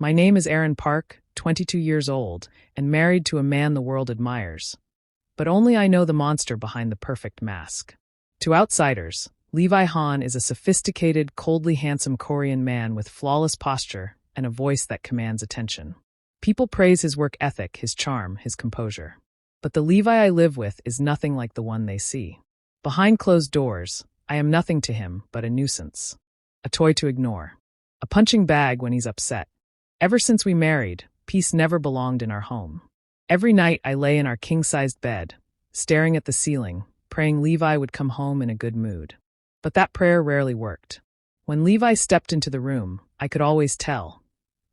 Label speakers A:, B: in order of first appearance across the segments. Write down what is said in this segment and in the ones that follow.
A: My name is Aaron Park, 22 years old, and married to a man the world admires. But only I know the monster behind the perfect mask. To outsiders, Levi Han is a sophisticated, coldly handsome Korean man with flawless posture and a voice that commands attention. People praise his work ethic, his charm, his composure. But the Levi I live with is nothing like the one they see. Behind closed doors, I am nothing to him but a nuisance. A toy to ignore. A punching bag when he's upset. Ever since we married, peace never belonged in our home. Every night I lay in our king-sized bed, staring at the ceiling, praying Levi would come home in a good mood. But that prayer rarely worked. When Levi stepped into the room, I could always tell.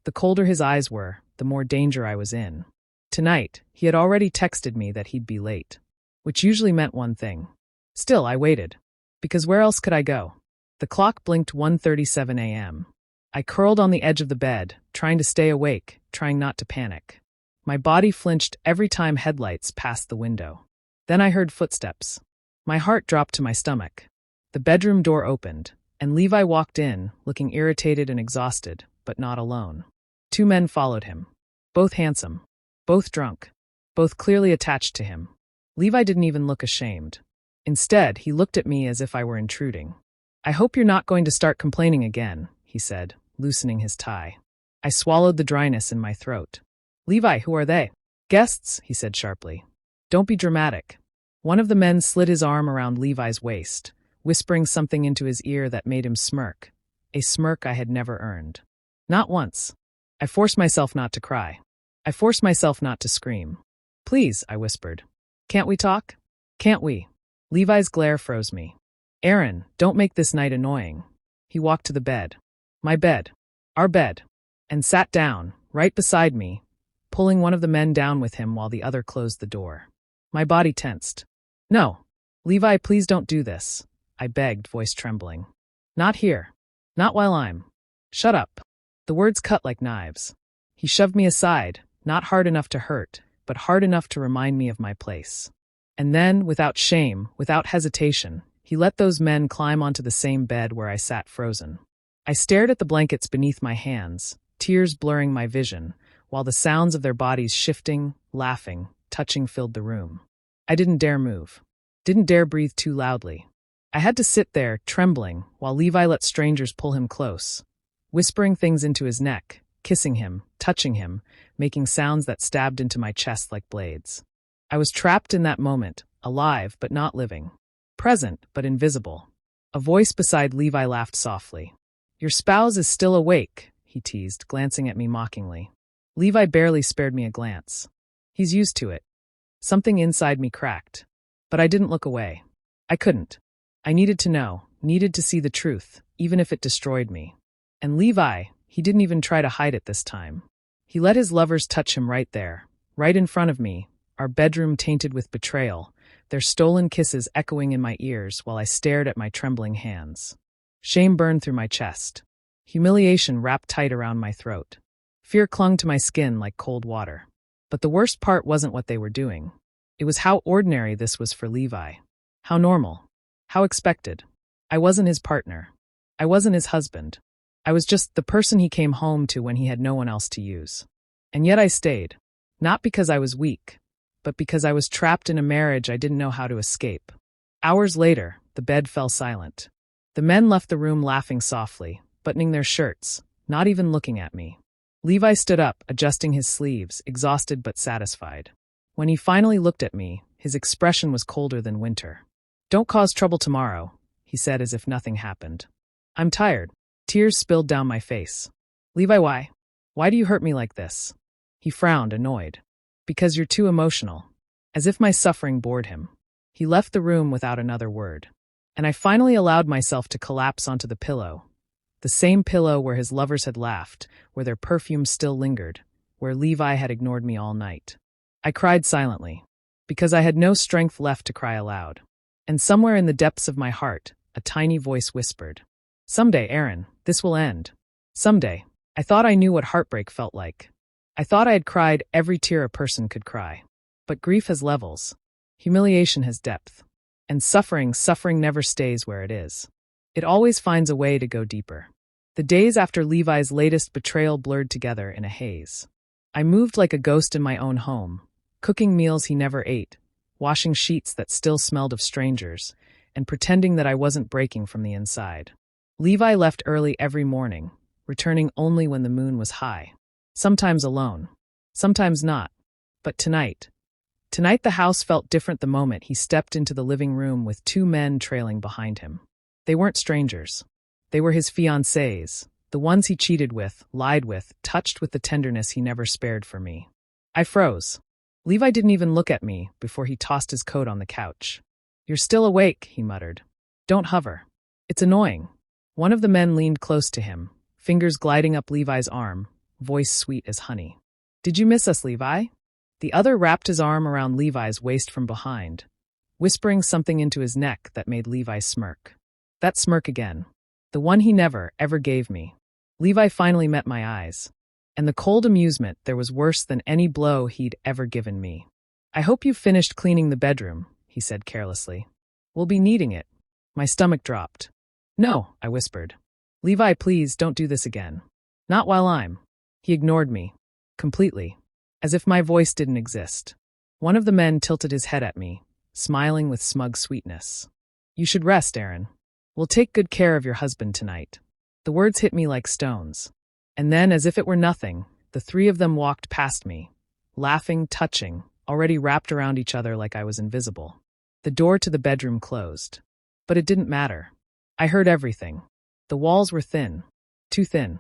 A: The colder his eyes were, the more danger I was in. Tonight, he had already texted me that he'd be late, which usually meant one thing. Still, I waited. Because where else could I go? The clock blinked 1:37 a.m. I curled on the edge of the bed, trying to stay awake, trying not to panic. My body flinched every time headlights passed the window. Then I heard footsteps. My heart dropped to my stomach. The bedroom door opened, and Levi walked in, looking irritated and exhausted, but not alone. 2 men followed him. Both handsome. Both drunk. Both clearly attached to him. Levi didn't even look ashamed. Instead, he looked at me as if I were intruding. "I hope you're not going to start complaining again," he said, loosening his tie. I swallowed the dryness in my throat. "Levi, who are they?" "Guests," he said sharply. "Don't be dramatic." One of the men slid his arm around Levi's waist, whispering something into his ear that made him smirk, a smirk I had never earned. Not once. I forced myself not to cry. I forced myself not to scream. "Please," I whispered. "Can't we talk? Can't we?" Levi's glare froze me. "Aaron, don't make this night annoying." He walked to the bed. My bed. Our bed. And sat down, right beside me, pulling one of the men down with him while the other closed the door. My body tensed. "No. Levi, please don't do this," I begged, voice trembling. "Not here. Not while I'm—" "Shut up." The words cut like knives. He shoved me aside, not hard enough to hurt, but hard enough to remind me of my place. And then, without shame, without hesitation, he let those men climb onto the same bed where I sat frozen. I stared at the blankets beneath my hands, tears blurring my vision, while the sounds of their bodies shifting, laughing, touching filled the room. I didn't dare move. Didn't dare breathe too loudly. I had to sit there, trembling, while Levi let strangers pull him close, whispering things into his neck, kissing him, touching him, making sounds that stabbed into my chest like blades. I was trapped in that moment, alive but not living. Present but invisible. A voice beside Levi laughed softly. "Your spouse is still awake," he teased, glancing at me mockingly. Levi barely spared me a glance. He's used to it. Something inside me cracked. But I didn't look away. I couldn't. I needed to know, needed to see the truth, even if it destroyed me. And Levi, he didn't even try to hide it this time. He let his lovers touch him right there, right in front of me, our bedroom tainted with betrayal, their stolen kisses echoing in my ears while I stared at my trembling hands. Shame burned through my chest. Humiliation wrapped tight around my throat. Fear clung to my skin like cold water. But the worst part wasn't what they were doing. It was how ordinary this was for Levi. How normal. How expected. I wasn't his partner. I wasn't his husband. I was just the person he came home to when he had no one else to use. And yet I stayed. Not because I was weak, but because I was trapped in a marriage I didn't know how to escape. Hours later, the bed fell silent. The men left the room laughing softly, buttoning their shirts, not even looking at me. Levi stood up, adjusting his sleeves, exhausted but satisfied. When he finally looked at me, his expression was colder than winter. "Don't cause trouble tomorrow," he said as if nothing happened. "I'm tired." Tears spilled down my face. "Levi, why? Why do you hurt me like this?" He frowned, annoyed. "Because you're too emotional." As if my suffering bored him. He left the room without another word. And I finally allowed myself to collapse onto the pillow. The same pillow where his lovers had laughed, where their perfume still lingered, where Levi had ignored me all night. I cried silently, because I had no strength left to cry aloud. And somewhere in the depths of my heart, a tiny voice whispered, "Someday, Aaron, this will end. Someday." I thought I knew what heartbreak felt like. I thought I had cried every tear a person could cry. But grief has levels. Humiliation has depth. And suffering never stays where it is. It always finds a way to go deeper. The days after Levi's latest betrayal blurred together in a haze. I moved like a ghost in my own home, cooking meals he never ate, washing sheets that still smelled of strangers, and pretending that I wasn't breaking from the inside. Levi left early every morning, returning only when the moon was high. Sometimes alone, sometimes not. But tonight the house felt different the moment he stepped into the living room with two men trailing behind him. They weren't strangers. They were his fiancées, the ones he cheated with, lied with, touched with the tenderness he never spared for me. I froze. Levi didn't even look at me before he tossed his coat on the couch. "You're still awake," he muttered. "Don't hover. It's annoying." One of the men leaned close to him, fingers gliding up Levi's arm, voice sweet as honey. "Did you miss us, Levi?" The other wrapped his arm around Levi's waist from behind, whispering something into his neck that made Levi smirk. That smirk again. The one he never, ever gave me. Levi finally met my eyes. And the cold amusement there was worse than any blow he'd ever given me. "I hope you've finished cleaning the bedroom," he said carelessly. "We'll be needing it." My stomach dropped. "No," I whispered. "Levi, please don't do this again. Not while I'm—" He ignored me. Completely. As if my voice didn't exist. One of the men tilted his head at me, smiling with smug sweetness. "You should rest, Aaron. We'll take good care of your husband tonight." The words hit me like stones. And then, as if it were nothing, the three of them walked past me, laughing, touching, already wrapped around each other like I was invisible. The door to the bedroom closed. But it didn't matter. I heard everything. The walls were thin. Too thin.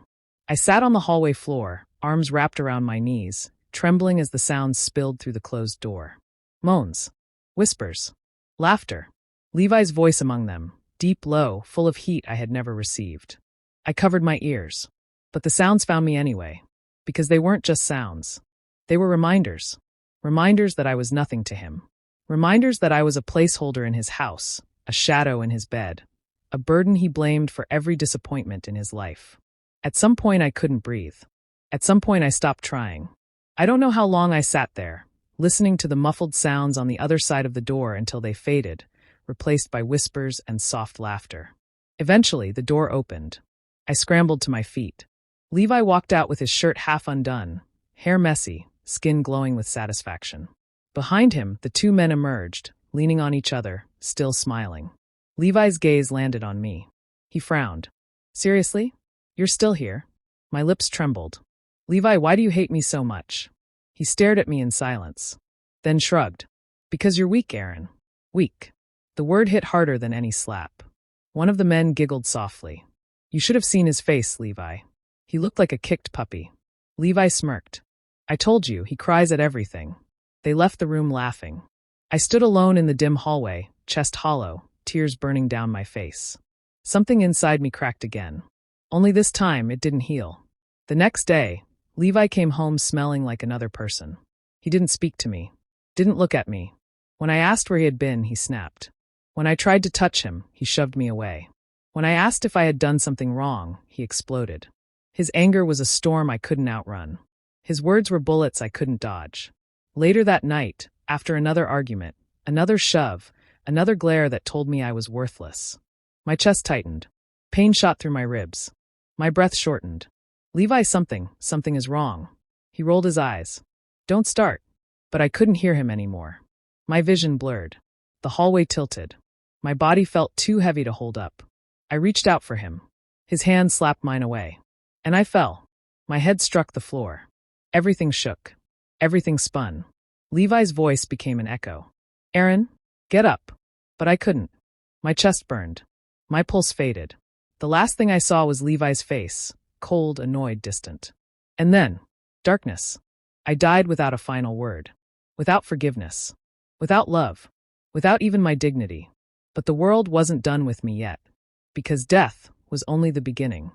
A: I sat on the hallway floor, arms wrapped around my knees, trembling as the sounds spilled through the closed door. Moans. Whispers. Laughter. Levi's voice among them, deep, low, full of heat I had never received. I covered my ears. But the sounds found me anyway, because they weren't just sounds. They were reminders. Reminders that I was nothing to him. Reminders that I was a placeholder in his house, a shadow in his bed, a burden he blamed for every disappointment in his life. At some point I couldn't breathe. At some point I stopped trying. I don't know how long I sat there, listening to the muffled sounds on the other side of the door until they faded, replaced by whispers and soft laughter. Eventually, the door opened. I scrambled to my feet. Levi walked out with his shirt half undone, hair messy, skin glowing with satisfaction. Behind him, the two men emerged, leaning on each other, still smiling. Levi's gaze landed on me. He frowned. "Seriously? You're still here?" My lips trembled. "Levi, why do you hate me so much?" He stared at me in silence, then shrugged. "Because you're weak, Aaron. Weak." The word hit harder than any slap. One of the men giggled softly. "You should have seen his face, Levi. He looked like a kicked puppy." Levi smirked. "I told you, he cries at everything." They left the room laughing. I stood alone in the dim hallway, chest hollow, tears burning down my face. Something inside me cracked again. Only this time, it didn't heal. The next day, Levi came home smelling like another person. He didn't speak to me. Didn't look at me. When I asked where he had been, he snapped. When I tried to touch him, he shoved me away. When I asked if I had done something wrong, he exploded. His anger was a storm I couldn't outrun. His words were bullets I couldn't dodge. Later that night, after another argument, another shove, another glare that told me I was worthless. My chest tightened. Pain shot through my ribs. My breath shortened. "Levi, something is wrong." He rolled his eyes. "Don't start." But I couldn't hear him anymore. My vision blurred. The hallway tilted. My body felt too heavy to hold up. I reached out for him. His hand slapped mine away. And I fell. My head struck the floor. Everything shook. Everything spun. Levi's voice became an echo. "Aaron, get up." But I couldn't. My chest burned. My pulse faded. The last thing I saw was Levi's face, cold, annoyed, distant. And then, darkness. I died without a final word. Without forgiveness. Without love. Without even my dignity. But the world wasn't done with me yet. Because death was only the beginning.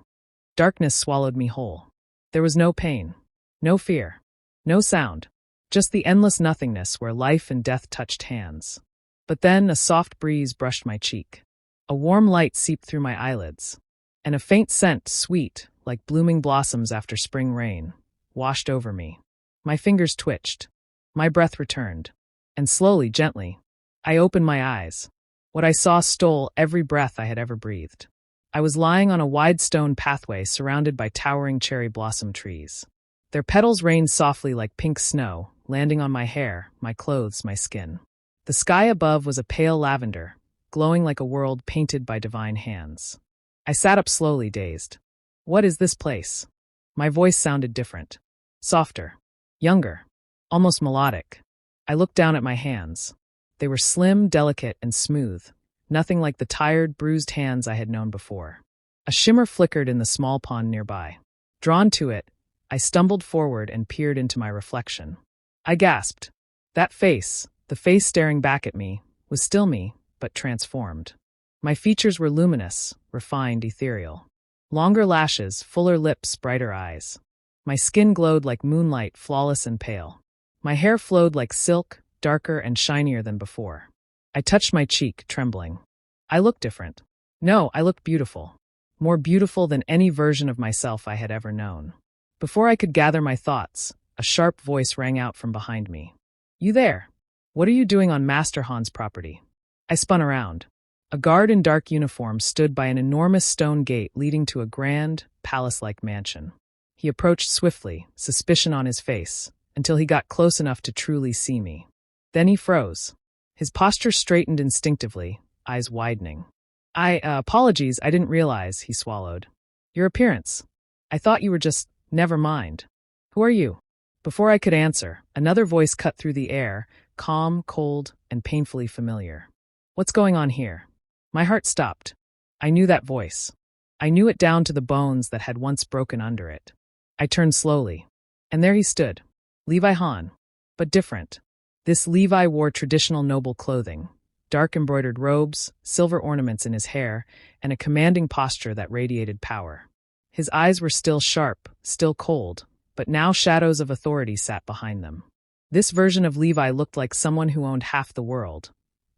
A: Darkness swallowed me whole. There was no pain. No fear. No sound. Just the endless nothingness where life and death touched hands. But then a soft breeze brushed my cheek. A warm light seeped through my eyelids. And a faint scent, sweet, like blooming blossoms after spring rain, washed over me. My fingers twitched. My breath returned. And slowly, gently, I opened my eyes. What I saw stole every breath I had ever breathed. I was lying on a wide stone pathway surrounded by towering cherry blossom trees. Their petals rained softly like pink snow, landing on my hair, my clothes, my skin. The sky above was a pale lavender, glowing like a world painted by divine hands. I sat up slowly, dazed. What is this place? My voice sounded different. Softer. Younger. Almost melodic. I looked down at my hands. They were slim, delicate, and smooth, nothing like the tired, bruised hands I had known before. A shimmer flickered in the small pond nearby. Drawn to it, I stumbled forward and peered into my reflection. I gasped. That face, the face staring back at me, was still me, but transformed. My features were luminous, refined, ethereal. Longer lashes, fuller lips, brighter eyes. My skin glowed like moonlight, flawless and pale. My hair flowed like silk, darker and shinier than before. I touched my cheek, trembling. I looked different. No, I looked beautiful. More beautiful than any version of myself I had ever known. Before I could gather my thoughts, a sharp voice rang out from behind me. You there? What are you doing on Master Han's property? I spun around. A guard in dark uniform stood by an enormous stone gate leading to a grand, palace-like mansion. He approached swiftly, suspicion on his face, until he got close enough to truly see me. Then he froze. His posture straightened instinctively, eyes widening. Apologies, I didn't realize, he swallowed. Your appearance. I thought you were just, never mind. Who are you? Before I could answer, another voice cut through the air, calm, cold, and painfully familiar. What's going on here? My heart stopped. I knew that voice. I knew it down to the bones that had once broken under it. I turned slowly. And there he stood. Levi Han. But different. This Levi wore traditional noble clothing, dark embroidered robes, silver ornaments in his hair, and a commanding posture that radiated power. His eyes were still sharp, still cold, but now shadows of authority sat behind them. This version of Levi looked like someone who owned half the world,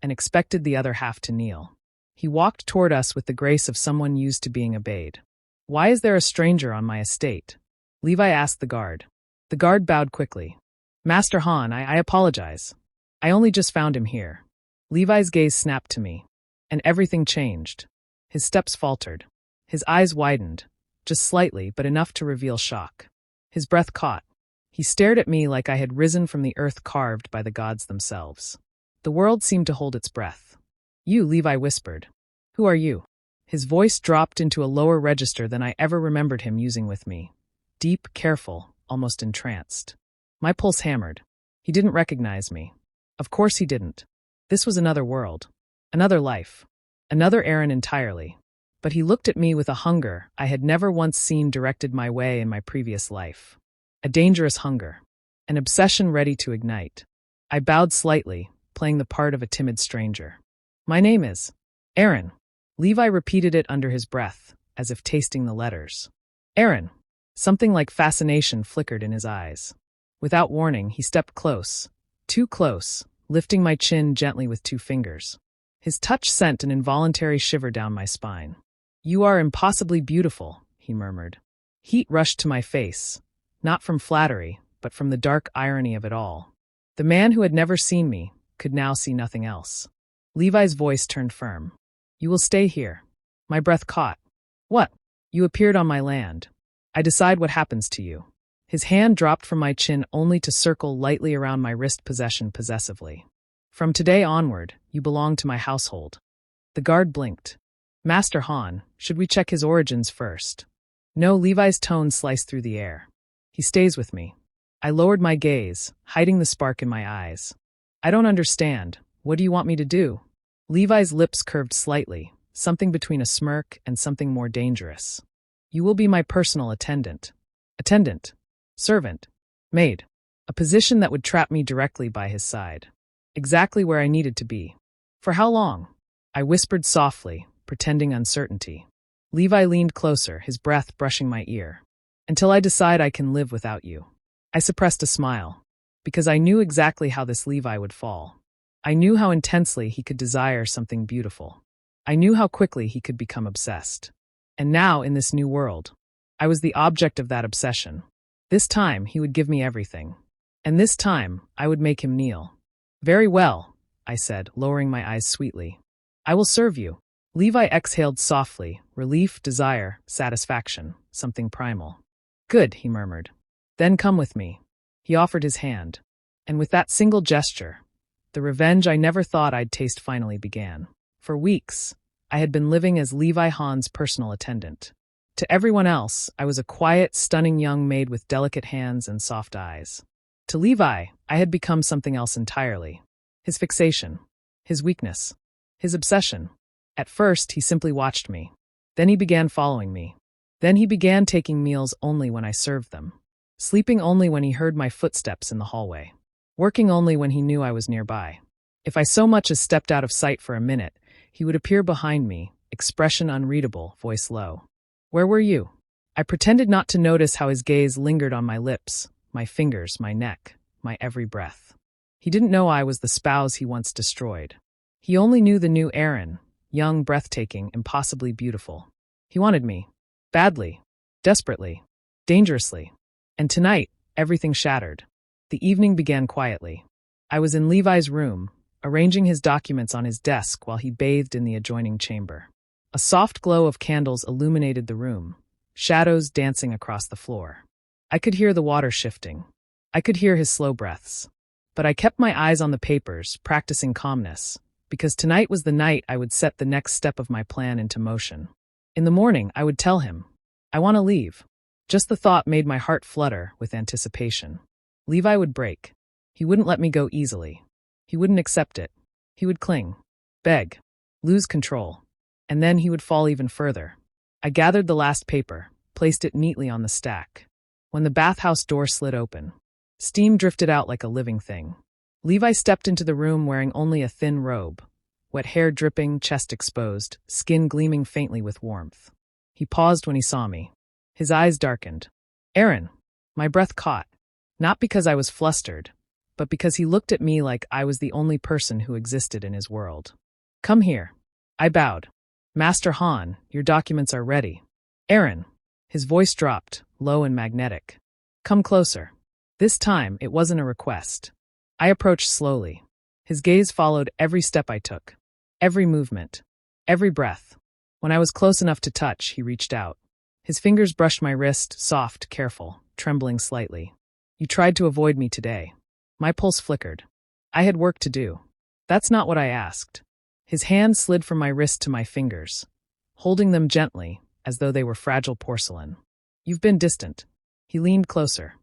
A: and expected the other half to kneel. He walked toward us with the grace of someone used to being obeyed. Why is there a stranger on my estate? Levi asked the guard. The guard bowed quickly. Master Han, I apologize. I only just found him here. Levi's gaze snapped to me, and everything changed. His steps faltered. His eyes widened, just slightly, but enough to reveal shock. His breath caught. He stared at me like I had risen from the earth carved by the gods themselves. The world seemed to hold its breath. You, Levi whispered. Who are you? His voice dropped into a lower register than I ever remembered him using with me. Deep, careful, almost entranced. My pulse hammered. He didn't recognize me. Of course he didn't. This was another world. Another life. Another Aaron entirely. But he looked at me with a hunger I had never once seen directed my way in my previous life. A dangerous hunger. An obsession ready to ignite. I bowed slightly, playing the part of a timid stranger. My name is Aaron. Levi repeated it under his breath, as if tasting the letters. Aaron. Something like fascination flickered in his eyes. Without warning, he stepped close. Too close, lifting my chin gently with 2 fingers. His touch sent an involuntary shiver down my spine. You are impossibly beautiful, he murmured. Heat rushed to my face, not from flattery, but from the dark irony of it all. The man who had never seen me could now see nothing else. Levi's voice turned firm. You will stay here. My breath caught. What? You appeared on my land. I decide what happens to you. His hand dropped from my chin only to circle lightly around my wrist possessively. From today onward, you belong to my household. The guard blinked. Master Han, should we check his origins first? No, Levi's tone sliced through the air. He stays with me. I lowered my gaze, hiding the spark in my eyes. I don't understand. What do you want me to do? Levi's lips curved slightly, something between a smirk and something more dangerous. You will be my personal attendant. Attendant. Servant. Maid. A position that would trap me directly by his side. Exactly where I needed to be. For how long? I whispered softly, pretending uncertainty. Levi leaned closer, his breath brushing my ear. Until I decide I can live without you. I suppressed a smile, because I knew exactly how this Levi would fall. I knew how intensely he could desire something beautiful. I knew how quickly he could become obsessed. And now, in this new world, I was the object of that obsession. This time, he would give me everything. And this time, I would make him kneel. Very well, I said, lowering my eyes sweetly. I will serve you. Levi exhaled softly, relief, desire, satisfaction, something primal. Good, he murmured. Then come with me. He offered his hand. And with that single gesture, the revenge I never thought I'd taste finally began. For weeks, I had been living as Levi Han's personal attendant. To everyone else, I was a quiet, stunning young maid with delicate hands and soft eyes. To Levi, I had become something else entirely. His fixation, his weakness, his obsession. At first, he simply watched me. Then he began following me. Then he began taking meals only when I served them. Sleeping only when he heard my footsteps in the hallway. Working only when he knew I was nearby. If I so much as stepped out of sight for a minute, he would appear behind me, expression unreadable, voice low. Where were you? I pretended not to notice how his gaze lingered on my lips, my fingers, my neck, my every breath. He didn't know I was the spouse he once destroyed. He only knew the new Aaron, young, breathtaking, impossibly beautiful. He wanted me. Badly. Desperately. Dangerously. And tonight, everything shattered. The evening began quietly. I was in Levi's room, arranging his documents on his desk while he bathed in the adjoining chamber. A soft glow of candles illuminated the room, shadows dancing across the floor. I could hear the water shifting. I could hear his slow breaths. But I kept my eyes on the papers, practicing calmness, because tonight was the night I would set the next step of my plan into motion. In the morning, I would tell him, I want to leave. Just the thought made my heart flutter with anticipation. Levi would break. He wouldn't let me go easily. He wouldn't accept it. He would cling, beg, lose control. And then he would fall even further. I gathered the last paper, placed it neatly on the stack. When the bathhouse door slid open, steam drifted out like a living thing. Levi stepped into the room wearing only a thin robe, wet hair dripping, chest exposed, skin gleaming faintly with warmth. He paused when he saw me. His eyes darkened. Aaron. My breath caught. Not because I was flustered, but because he looked at me like I was the only person who existed in his world. Come here. I bowed. Master Han, your documents are ready. Aaron. His voice dropped, low and magnetic. Come closer. This time, it wasn't a request. I approached slowly. His gaze followed every step I took. Every movement. Every breath. When I was close enough to touch, he reached out. His fingers brushed my wrist, soft, careful, trembling slightly. You tried to avoid me today. My pulse flickered. I had work to do. That's not what I asked. His hand slid from my wrist to my fingers, holding them gently, as though they were fragile porcelain. You've been distant. He leaned closer.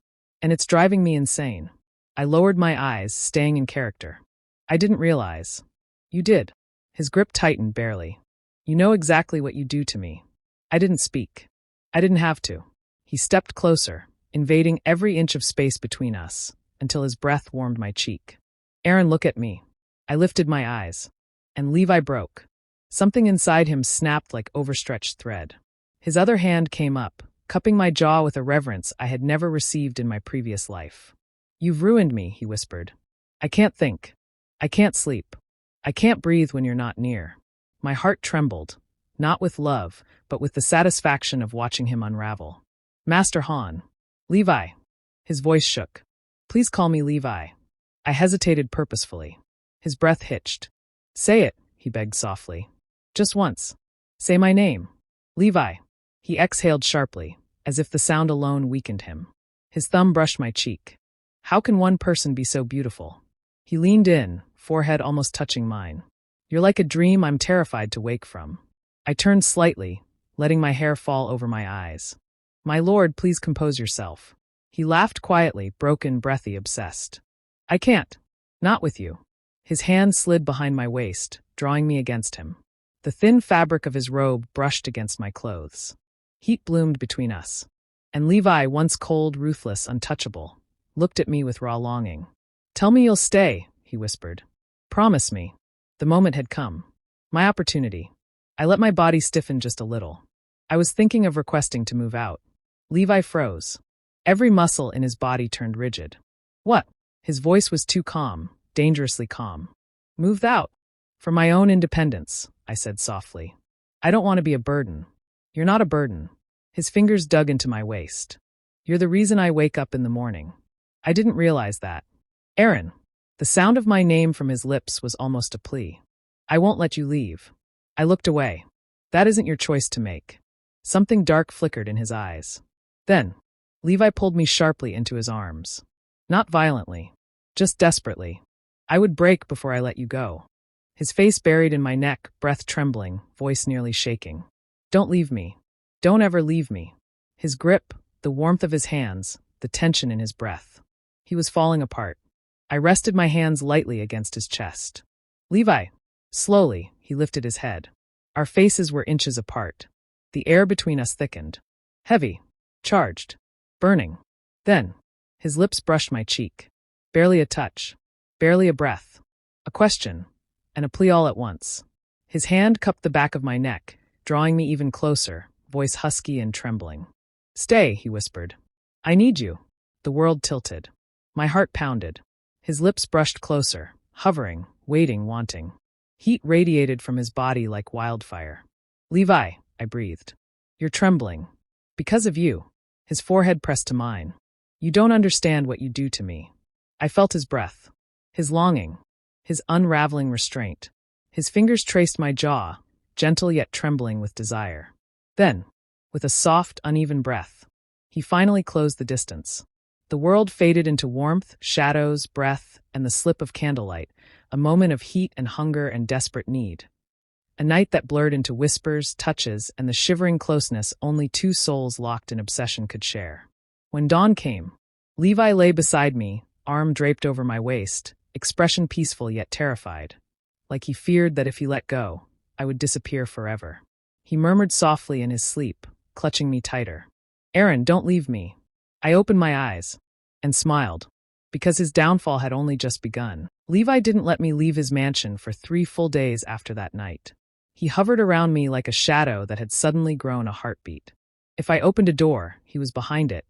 A: And it's driving me insane. I lowered my eyes, staying in character. I didn't realize. You did. His grip tightened barely. You know exactly what you do to me. I didn't speak. I didn't have to. He stepped closer, invading every inch of space between us, until his breath warmed my cheek. Aaron, look at me. I lifted my eyes. And Levi broke. Something inside him snapped like overstretched thread. His other hand came up, cupping my jaw with a reverence I had never received in my previous life. You've ruined me, he whispered. I can't think. I can't sleep. I can't breathe when you're not near. My heart trembled, not with love, but with the satisfaction of watching him unravel. Master Han. Levi. His voice shook. Please call me Levi. I hesitated purposefully. His breath hitched. Say it, he begged softly. Just once. Say my name. Levi. He exhaled sharply, as if the sound alone weakened him. His thumb brushed my cheek. How can one person be so beautiful? He leaned in, forehead almost touching mine. You're like a dream I'm terrified to wake from. I turned slightly, letting my hair fall over my eyes. My lord, please compose yourself. He laughed quietly, broken, breathy, obsessed. I can't. Not with you. His hand slid behind my waist, drawing me against him. The thin fabric of his robe brushed against my clothes. Heat bloomed between us. And Levi, once cold, ruthless, untouchable, looked at me with raw longing. Tell me you'll stay, he whispered. Promise me. The moment had come. My opportunity. I let my body stiffen just a little. I was thinking of requesting to move out. Levi froze. Every muscle in his body turned rigid. What? His voice was too calm, dangerously calm. Move out. For my own independence, I said softly. I don't want to be a burden. You're not a burden. His fingers dug into my waist. You're the reason I wake up in the morning. I didn't realize that. Aaron. The sound of my name from his lips was almost a plea. I won't let you leave. I looked away. That isn't your choice to make. Something dark flickered in his eyes. Then, Levi pulled me sharply into his arms. Not violently, just desperately. I would break before I let you go. His face buried in my neck, breath trembling, voice nearly shaking. Don't leave me. Don't ever leave me. His grip, the warmth of his hands, the tension in his breath. He was falling apart. I rested my hands lightly against his chest. Levi. Slowly, he lifted his head. Our faces were inches apart. The air between us thickened. Heavy. Charged. Burning. Then, his lips brushed my cheek. Barely a touch. Barely a breath. A question. And a plea all at once. His hand cupped the back of my neck, drawing me even closer, voice husky and trembling. Stay, he whispered. I need you. The world tilted. My heart pounded. His lips brushed closer, hovering, waiting, wanting. Heat radiated from his body like wildfire. Levi, I breathed. You're trembling. Because of you. His forehead pressed to mine. You don't understand what you do to me. I felt his breath. His longing. His unraveling restraint. His fingers traced my jaw, gentle yet trembling with desire. Then, with a soft, uneven breath, he finally closed the distance. The world faded into warmth, shadows, breath, and the slip of candlelight, a moment of heat and hunger and desperate need. A night that blurred into whispers, touches, and the shivering closeness only two souls locked in obsession could share. When dawn came, Levi lay beside me, arm draped over my waist, expression peaceful yet terrified, like he feared that if he let go, I would disappear forever. He murmured softly in his sleep, clutching me tighter. Aaron, don't leave me. I opened my eyes and smiled, because his downfall had only just begun. Levi didn't let me leave his mansion for 3 full days after that night. He hovered around me like a shadow that had suddenly grown a heartbeat. If I opened a door, he was behind it.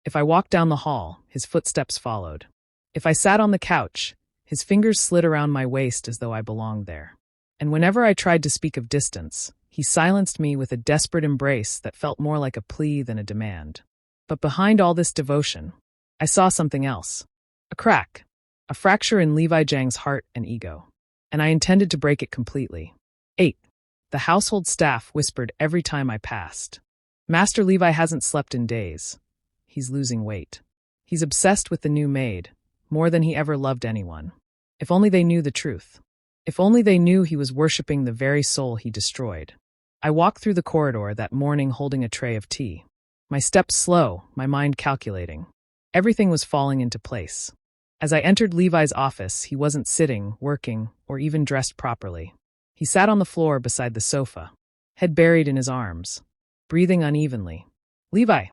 A: If I walked down the hall, his footsteps followed. If I sat on the couch, his fingers slid around my waist as though I belonged there. And whenever I tried to speak of distance, he silenced me with a desperate embrace that felt more like a plea than a demand. But behind all this devotion, I saw something else. A crack. A fracture in Levi Zhang's heart and ego. And I intended to break it completely. 8. The household staff whispered every time I passed. Master Levi hasn't slept in days. He's losing weight. He's obsessed with the new maid, more than he ever loved anyone. If only they knew the truth. If only they knew he was worshipping the very soul he destroyed. I walked through the corridor that morning holding a tray of tea. My steps slow, my mind calculating. Everything was falling into place. As I entered Levi's office, he wasn't sitting, working, or even dressed properly. He sat on the floor beside the sofa, head buried in his arms, breathing unevenly. Levi,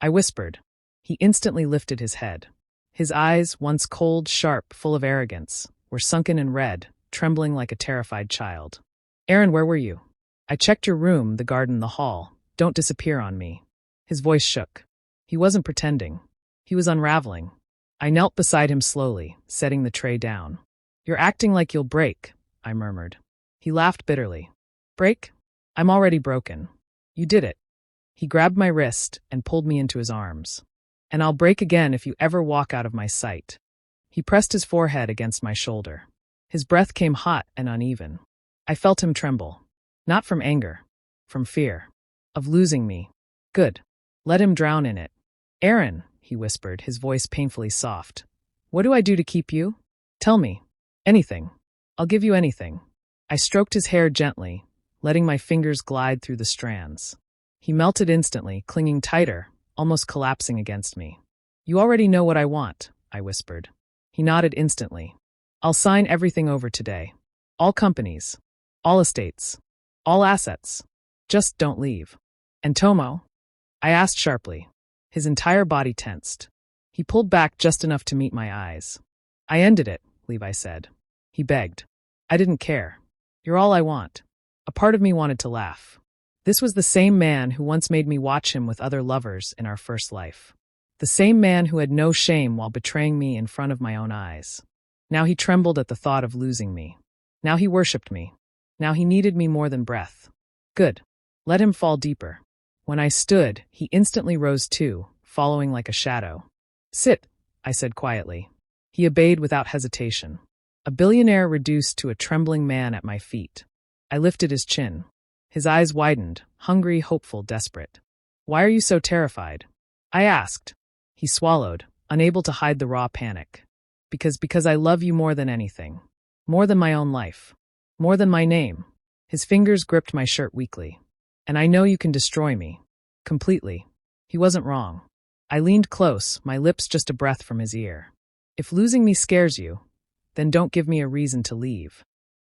A: I whispered. He instantly lifted his head. His eyes, once cold, sharp, full of arrogance, were sunken and red, trembling like a terrified child. Aaron, where were you? I checked your room, the garden, the hall. Don't disappear on me. His voice shook. He wasn't pretending. He was unraveling. I knelt beside him slowly, setting the tray down. You're acting like you'll break, I murmured. He laughed bitterly. Break? I'm already broken. You did it. He grabbed my wrist and pulled me into his arms. And I'll break again if you ever walk out of my sight. He pressed his forehead against my shoulder. His breath came hot and uneven. I felt him tremble. Not from anger. From fear. Of losing me. Good. Let him drown in it. Aaron, he whispered, his voice painfully soft. What do I do to keep you? Tell me. Anything. I'll give you anything. I stroked his hair gently, letting my fingers glide through the strands. He melted instantly, clinging tighter, almost collapsing against me. You already know what I want, I whispered. He nodded instantly. I'll sign everything over today. All companies. All estates. All assets. Just don't leave. And Tomo? I asked sharply. His entire body tensed. He pulled back just enough to meet my eyes. I ended it, Levi said. He begged. I didn't care. You're all I want. A part of me wanted to laugh. This was the same man who once made me watch him with other lovers in our first life. The same man who had no shame while betraying me in front of my own eyes. Now he trembled at the thought of losing me. Now he worshipped me. Now he needed me more than breath. Good. Let him fall deeper. When I stood, he instantly rose too, following like a shadow. Sit, I said quietly. He obeyed without hesitation. A billionaire reduced to a trembling man at my feet. I lifted his chin. His eyes widened, hungry, hopeful, desperate. Why are you so terrified? I asked. He swallowed, unable to hide the raw panic. Because I love you more than anything. More than my own life. More than my name. His fingers gripped my shirt weakly. And I know you can destroy me. Completely. He wasn't wrong. I leaned close, my lips just a breath from his ear. If losing me scares you, then don't give me a reason to leave.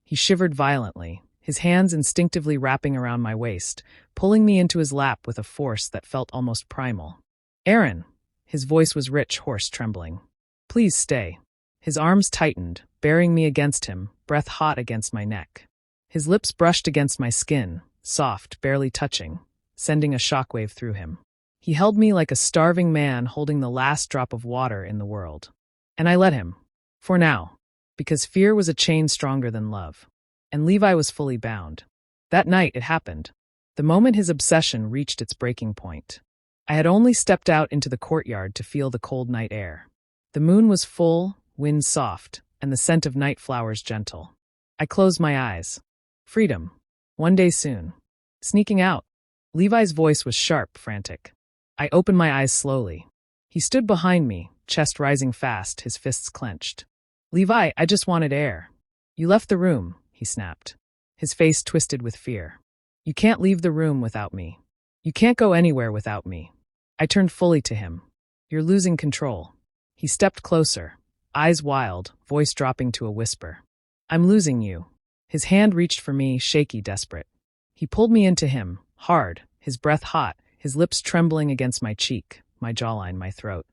A: He shivered violently, his hands instinctively wrapping around my waist, pulling me into his lap with a force that felt almost primal. Aaron! His voice was rich, hoarse, trembling. Please stay. His arms tightened, bearing me against him, breath hot against my neck. His lips brushed against my skin, soft, barely touching, sending a shockwave through him. He held me like a starving man holding the last drop of water in the world. And I let him. For now. Because fear was a chain stronger than love. And Levi was fully bound. That night it happened. The moment his obsession reached its breaking point. I had only stepped out into the courtyard to feel the cold night air. The moon was full, wind soft, and the scent of night flowers gentle. I closed my eyes. Freedom. One day soon. Sneaking out. Levi's voice was sharp, frantic. I opened my eyes slowly. He stood behind me, chest rising fast, his fists clenched. Levi, I just wanted air. You left the room, he snapped. His face twisted with fear. You can't leave the room without me. You can't go anywhere without me. I turned fully to him. You're losing control. He stepped closer, eyes wild, voice dropping to a whisper. I'm losing you. His hand reached for me, shaky, desperate. He pulled me into him, hard, his breath hot, his lips trembling against my cheek, my jawline, my throat.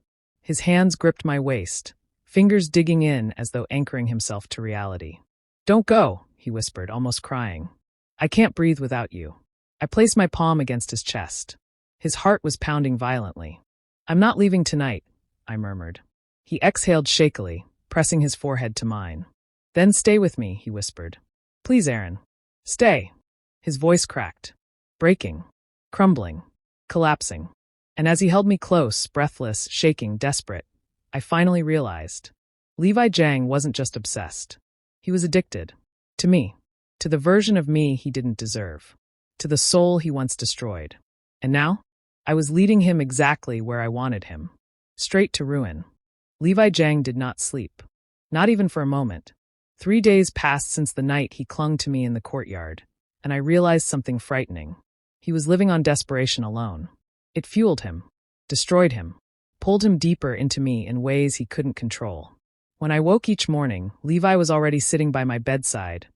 A: His hands gripped my waist, fingers digging in as though anchoring himself to reality. Don't go, he whispered, almost crying. I can't breathe without you. I placed my palm against his chest. His heart was pounding violently. I'm not leaving tonight, I murmured. He exhaled shakily, pressing his forehead to mine. Then stay with me, he whispered. Please, Aaron. Stay. His voice cracked, breaking, crumbling, collapsing. And as he held me close, breathless, shaking, desperate, I finally realized. Levi Jiang wasn't just obsessed. He was addicted. To me. To the version of me he didn't deserve. To the soul he once destroyed. And now? I was leading him exactly where I wanted him. Straight to ruin. Levi Jiang did not sleep. Not even for a moment. 3 days passed since the night he clung to me in the courtyard, and I realized something frightening. He was living on desperation alone. It fueled him, destroyed him, pulled him deeper into me in ways he couldn't control. When I woke each morning, Levi was already sitting by my bedside,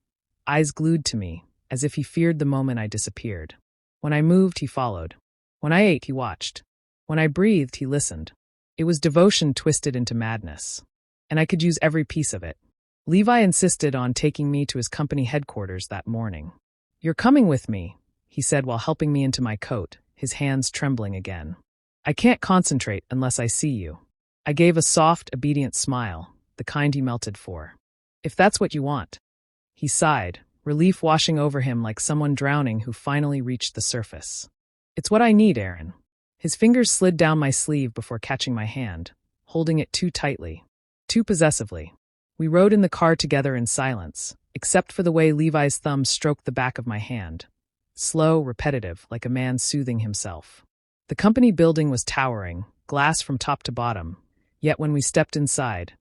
A: eyes glued to me, as if he feared the moment I disappeared. When I moved, he followed. When I ate, he watched. When I breathed, he listened. It was devotion twisted into madness. And I could use every piece of it. Levi insisted on taking me to his company headquarters that morning. You're coming with me, he said while helping me into my coat, his hands trembling again. I can't concentrate unless I see you. I gave a soft, obedient smile, the kind he melted for. If that's what you want. He sighed, relief washing over him like someone drowning who finally reached the surface. It's what I need, Aaron. His fingers slid down my sleeve before catching my hand, holding it too tightly, too possessively. We rode in the car together in silence, except for the way Levi's thumb stroked the back of my hand. Slow, repetitive, like a man soothing himself. The company building was towering, glass from top to bottom, yet when we stepped inside,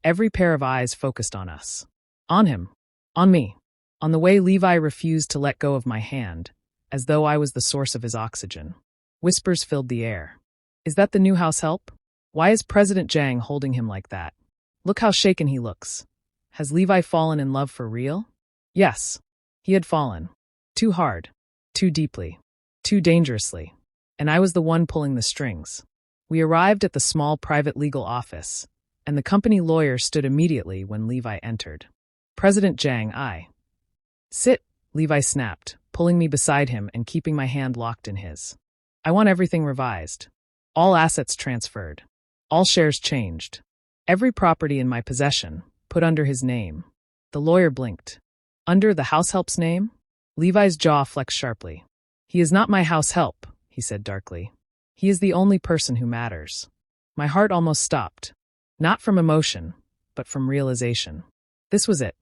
A: every pair of eyes focused on us. On him. On me. On the way Levi refused to let go of my hand, as though I was the source of his oxygen. Whispers filled the air. Is that the new house help? Why is President Jiang holding him like that? Look how shaken he looks. Has Levi fallen in love for real? Yes. He had fallen. Too hard. Too deeply. Too dangerously. And I was the one pulling the strings. We arrived at the small private legal office, and the company lawyer stood immediately when Levi entered. President Jiang, I. Sit, Levi snapped, pulling me beside him and keeping my hand locked in his. I want everything revised. All assets transferred. All shares changed. Every property in my possession, put under his name. The lawyer blinked. Under the house help's name? Levi's jaw flexed sharply. He is not my house help, he said darkly. He is the only person who matters. My heart almost stopped. Not from emotion, but from realization. This was it.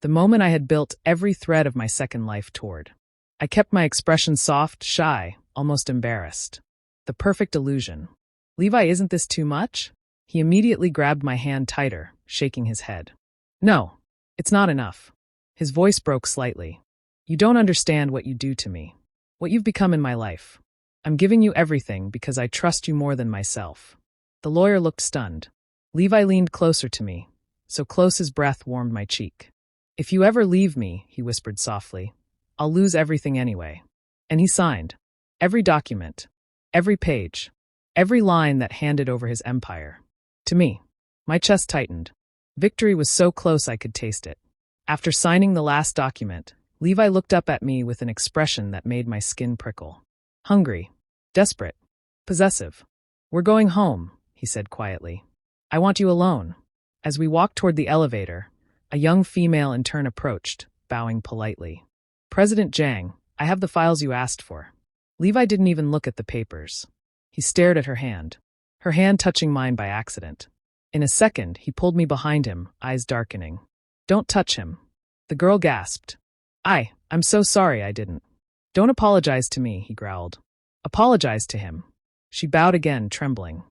A: the moment I had built every thread of my second life toward. I kept my expression soft, shy, almost embarrassed. The perfect illusion. Levi, isn't this too much? He immediately grabbed my hand tighter, shaking his head. No, it's not enough. His voice broke slightly. You don't understand what you do to me. What you've become in my life. I'm giving you everything because I trust you more than myself. The lawyer looked stunned. Levi leaned closer to me, so close his breath warmed my cheek. If you ever leave me, he whispered softly, I'll lose everything anyway. And he signed. Every document. Every page. Every line that handed over his empire. To me. My chest tightened. Victory was so close I could taste it. After signing the last document, Levi looked up at me with an expression that made my skin prickle. Hungry. Desperate. Possessive. We're going home, he said quietly. I want you alone. As we walked toward the elevator, a young female in turn approached, bowing politely. President Jiang, I have the files you asked for. Levi didn't even look at the papers. He stared at her hand touching mine by accident. In a second, he pulled me behind him, eyes darkening. Don't touch him. The girl gasped. I'm so sorry I didn't. Don't apologize to me, he growled. Apologize to him. She bowed again, trembling.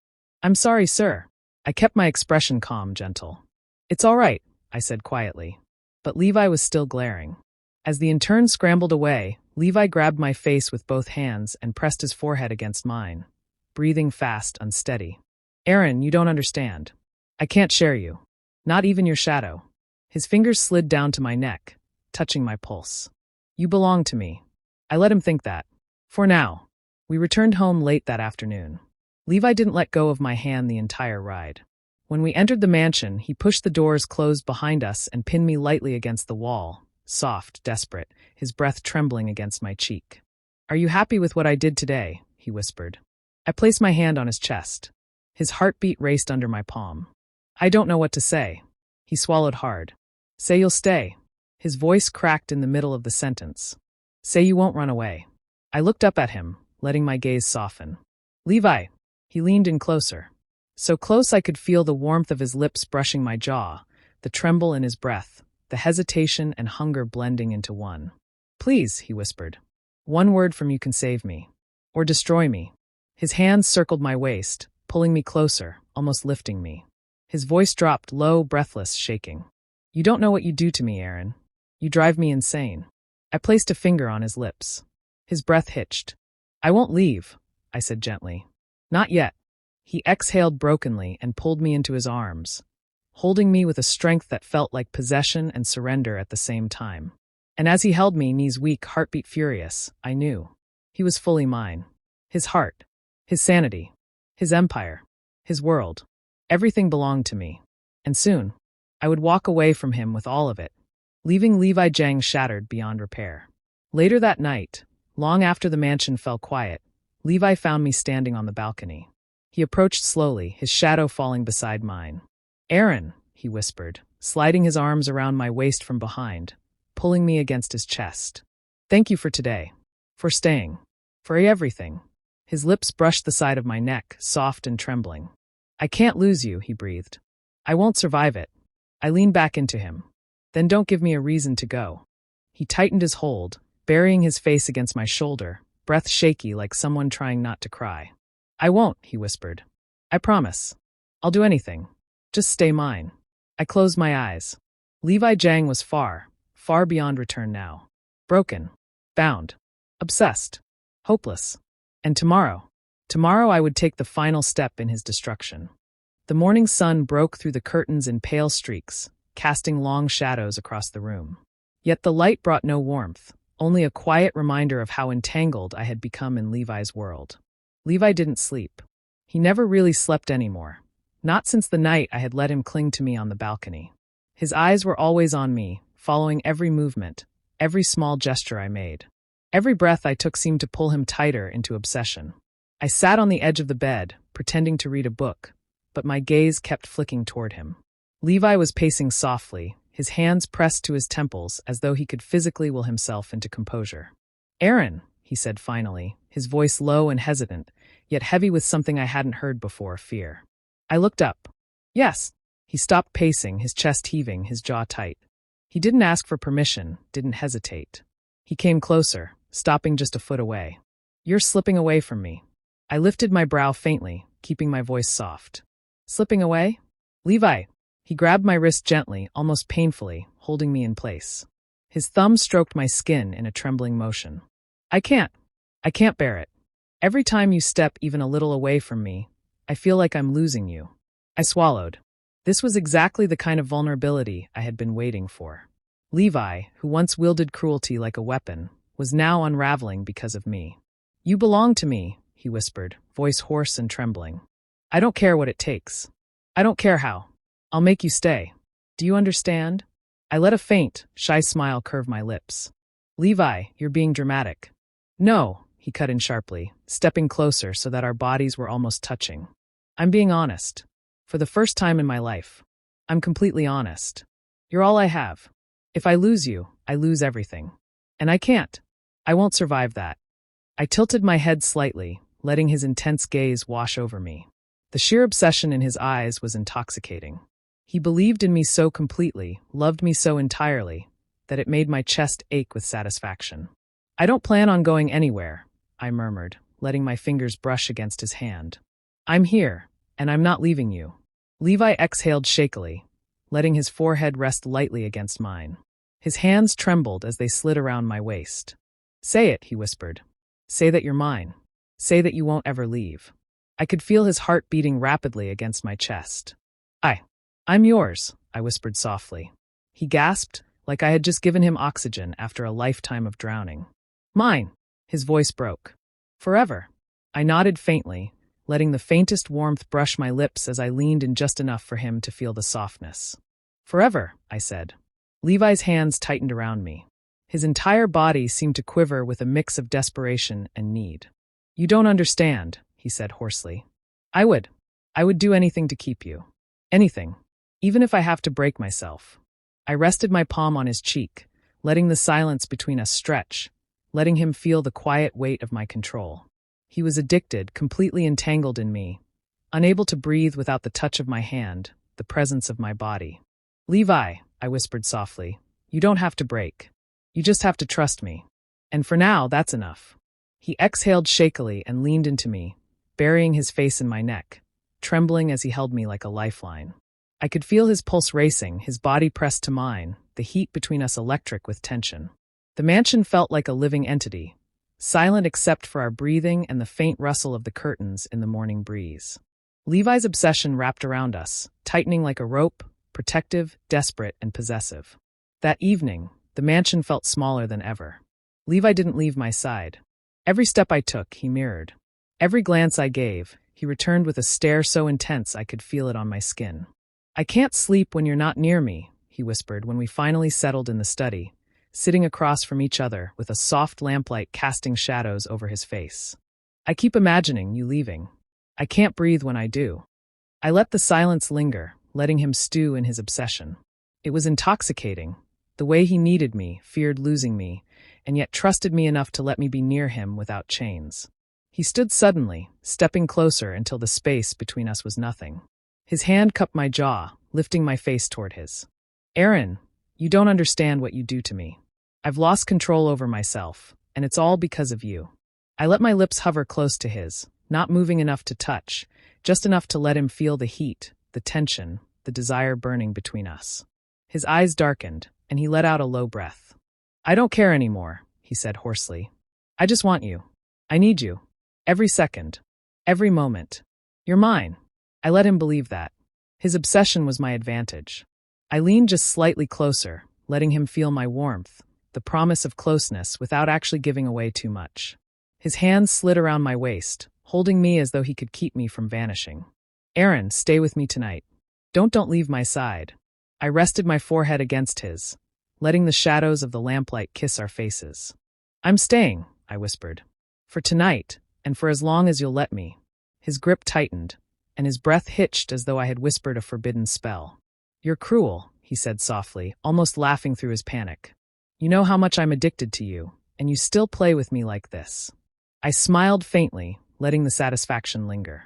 A: I'm sorry, sir. I kept my expression calm, gentle. It's all right, I said quietly. But Levi was still glaring. As the intern scrambled away, Levi grabbed my face with both hands and pressed his forehead against mine, breathing fast, unsteady. Aaron, you don't understand. I can't share you. Not even your shadow. His fingers slid down to my neck, touching my pulse. You belong to me. I let him think that. For now. We returned home late that afternoon. Levi didn't let go of my hand the entire ride. When we entered the mansion, he pushed the doors closed behind us and pinned me lightly against the wall, soft, desperate, his breath trembling against my cheek. Are you happy with what I did today? He whispered. I placed my hand on his chest. His heartbeat raced under my palm. I don't know what to say. He swallowed hard. Say you'll stay. His voice cracked in the middle of the sentence. Say you won't run away. I looked up at him, letting my gaze soften. Levi. He leaned in closer. So close I could feel the warmth of his lips brushing my jaw, the tremble in his breath, the hesitation and hunger blending into one. Please, he whispered. One word from you can save me. Or destroy me. His hands circled my waist, pulling me closer, almost lifting me. His voice dropped low, breathless, shaking. You don't know what you do to me, Aaron. You drive me insane. I placed a finger on his lips. His breath hitched. I won't leave, I said gently. Not yet. He exhaled brokenly and pulled me into his arms, holding me with a strength that felt like possession and surrender at the same time. And as he held me, knees weak, heartbeat furious, I knew. He was fully mine. His heart. His sanity. His empire. His world. Everything belonged to me. And soon, I would walk away from him with all of it, leaving Levi Jiang shattered beyond repair. Later that night, long after the mansion fell quiet, Levi found me standing on the balcony. He approached slowly, his shadow falling beside mine. Aaron, he whispered, sliding his arms around my waist from behind, pulling me against his chest. Thank you for today. For staying. For everything. His lips brushed the side of my neck, soft and trembling. I can't lose you, he breathed. I won't survive it. I leaned back into him. Then don't give me a reason to go. He tightened his hold, burying his face against my shoulder, breath shaky like someone trying not to cry. I won't, he whispered. I promise. I'll do anything. Just stay mine. I closed my eyes. Levi Jiang was far, far beyond return now. Broken. Bound. Obsessed. Hopeless. And tomorrow I would take the final step in his destruction. The morning sun broke through the curtains in pale streaks, casting long shadows across the room. Yet the light brought no warmth, only a quiet reminder of how entangled I had become in Levi's world. Levi didn't sleep. He never really slept anymore. Not since the night I had let him cling to me on the balcony. His eyes were always on me, following every movement, every small gesture I made. Every breath I took seemed to pull him tighter into obsession. I sat on the edge of the bed, pretending to read a book, but my gaze kept flicking toward him. Levi was pacing softly, his hands pressed to his temples as though he could physically will himself into composure. Aaron, he said finally, his voice low and hesitant, yet heavy with something I hadn't heard before, fear. I looked up. Yes. He stopped pacing, his chest heaving, his jaw tight. He didn't ask for permission, didn't hesitate. He came closer, stopping just a foot away. You're slipping away from me. I lifted my brow faintly, keeping my voice soft. Slipping away? Levi! He grabbed my wrist gently, almost painfully, holding me in place. His thumb stroked my skin in a trembling motion. I can't bear it. Every time you step even a little away from me, I feel like I'm losing you. I swallowed. This was exactly the kind of vulnerability I had been waiting for. Levi, who once wielded cruelty like a weapon, was now unraveling because of me. You belong to me, he whispered, voice hoarse and trembling. I don't care what it takes. I don't care how. I'll make you stay. Do you understand? I let a faint, shy smile curve my lips. Levi, you're being dramatic. No, he cut in sharply, stepping closer so that our bodies were almost touching. I'm being honest. For the first time in my life. I'm completely honest. You're all I have. If I lose you, I lose everything. And I can't. I won't survive that. I tilted my head slightly, letting his intense gaze wash over me. The sheer obsession in his eyes was intoxicating. He believed in me so completely, loved me so entirely, that it made my chest ache with satisfaction. I don't plan on going anywhere, I murmured, letting my fingers brush against his hand. I'm here, and I'm not leaving you. Levi exhaled shakily, letting his forehead rest lightly against mine. His hands trembled as they slid around my waist. Say it, he whispered. Say that you're mine. Say that you won't ever leave. I could feel his heart beating rapidly against my chest. I'm yours, I whispered softly. He gasped, like I had just given him oxygen after a lifetime of drowning. Mine, his voice broke. Forever. I nodded faintly, letting the faintest warmth brush my lips as I leaned in just enough for him to feel the softness. Forever, I said. Levi's hands tightened around me. His entire body seemed to quiver with a mix of desperation and need. You don't understand, he said hoarsely. I would do anything to keep you. Anything. Even if I have to break myself. I rested my palm on his cheek, letting the silence between us stretch, letting him feel the quiet weight of my control. He was addicted, completely entangled in me, unable to breathe without the touch of my hand, the presence of my body. Levi, I whispered softly, you don't have to break. You just have to trust me. And for now, that's enough. He exhaled shakily and leaned into me, burying his face in my neck, trembling as he held me like a lifeline. I could feel his pulse racing, his body pressed to mine, the heat between us electric with tension. The mansion felt like a living entity, silent except for our breathing and the faint rustle of the curtains in the morning breeze. Levi's obsession wrapped around us, tightening like a rope, protective, desperate, and possessive. That evening, the mansion felt smaller than ever. Levi didn't leave my side. Every step I took, he mirrored. Every glance I gave, he returned with a stare so intense I could feel it on my skin. I can't sleep when you're not near me, he whispered when we finally settled in the study, sitting across from each other with a soft lamplight casting shadows over his face. I keep imagining you leaving. I can't breathe when I do. I let the silence linger, letting him stew in his obsession. It was intoxicating, the way he needed me, feared losing me, and yet trusted me enough to let me be near him without chains. He stood suddenly, stepping closer until the space between us was nothing. His hand cupped my jaw, lifting my face toward his. Aaron, you don't understand what you do to me. I've lost control over myself, and it's all because of you. I let my lips hover close to his, not moving enough to touch, just enough to let him feel the heat, the tension, the desire burning between us. His eyes darkened, and he let out a low breath. I don't care anymore, he said hoarsely. I just want you. I need you. Every second. Every moment. You're mine. I let him believe that. His obsession was my advantage. I leaned just slightly closer, letting him feel my warmth, the promise of closeness without actually giving away too much. His hands slid around my waist, holding me as though he could keep me from vanishing. Aaron, stay with me tonight. Don't leave my side. I rested my forehead against his, letting the shadows of the lamplight kiss our faces. I'm staying, I whispered. For tonight, and for as long as you'll let me. His grip tightened, and his breath hitched as though I had whispered a forbidden spell. You're cruel, he said softly, almost laughing through his panic. You know how much I'm addicted to you, and you still play with me like this. I smiled faintly, letting the satisfaction linger.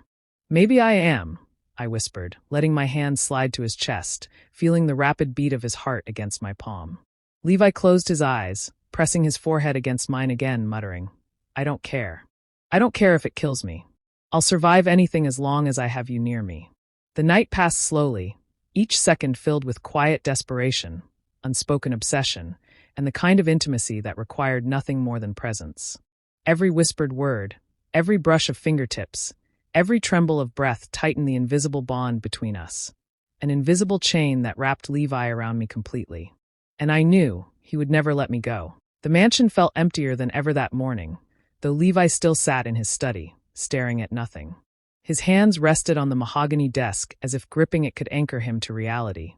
A: Maybe I am. I whispered, letting my hand slide to his chest, feeling the rapid beat of his heart against my palm. Levi closed his eyes, pressing his forehead against mine again, muttering, I don't care. I don't care if it kills me. I'll survive anything as long as I have you near me. The night passed slowly, each second filled with quiet desperation, unspoken obsession, and the kind of intimacy that required nothing more than presence. Every whispered word, every brush of fingertips, every tremble of breath tightened the invisible bond between us, an invisible chain that wrapped Levi around me completely. And I knew he would never let me go. The mansion felt emptier than ever that morning, though Levi still sat in his study, staring at nothing. His hands rested on the mahogany desk as if gripping it could anchor him to reality.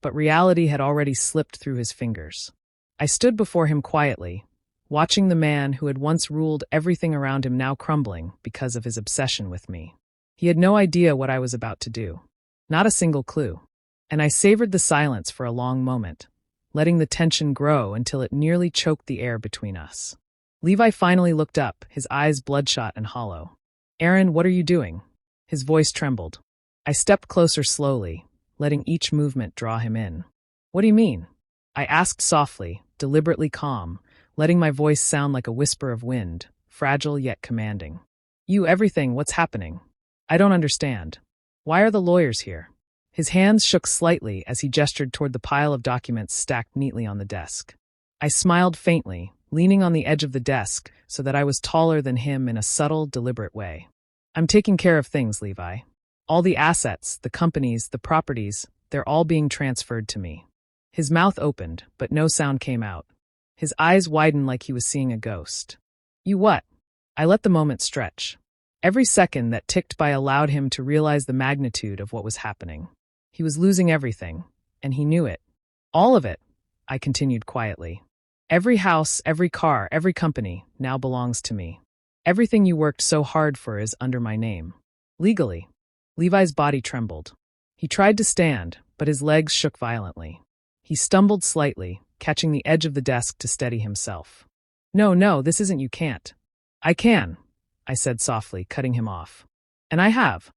A: But reality had already slipped through his fingers. I stood before him quietly, watching the man who had once ruled everything around him now crumbling because of his obsession with me. He had no idea what I was about to do. Not a single clue. And I savored the silence for a long moment, letting the tension grow until it nearly choked the air between us. Levi finally looked up, his eyes bloodshot and hollow. Aaron, what are you doing? His voice trembled. I stepped closer slowly, letting each movement draw him in. What do you mean? I asked softly, deliberately calm, letting my voice sound like a whisper of wind, fragile yet commanding. Everything, what's happening? I don't understand. Why are the lawyers here? His hands shook slightly as he gestured toward the pile of documents stacked neatly on the desk. I smiled faintly, leaning on the edge of the desk so that I was taller than him in a subtle, deliberate way. I'm taking care of things, Levi. All the assets, the companies, the properties, they're all being transferred to me. His mouth opened, but no sound came out. His eyes widened like he was seeing a ghost. You what? I let the moment stretch. Every second that ticked by allowed him to realize the magnitude of what was happening. He was losing everything, and he knew it. All of it, I continued quietly. Every house, every car, every company now belongs to me. Everything you worked so hard for is under my name. Legally. Levi's body trembled. He tried to stand, but his legs shook violently. He stumbled slightly, catching the edge of the desk to steady himself. No, this isn't, you can't. I can, I said softly, cutting him off. And I have.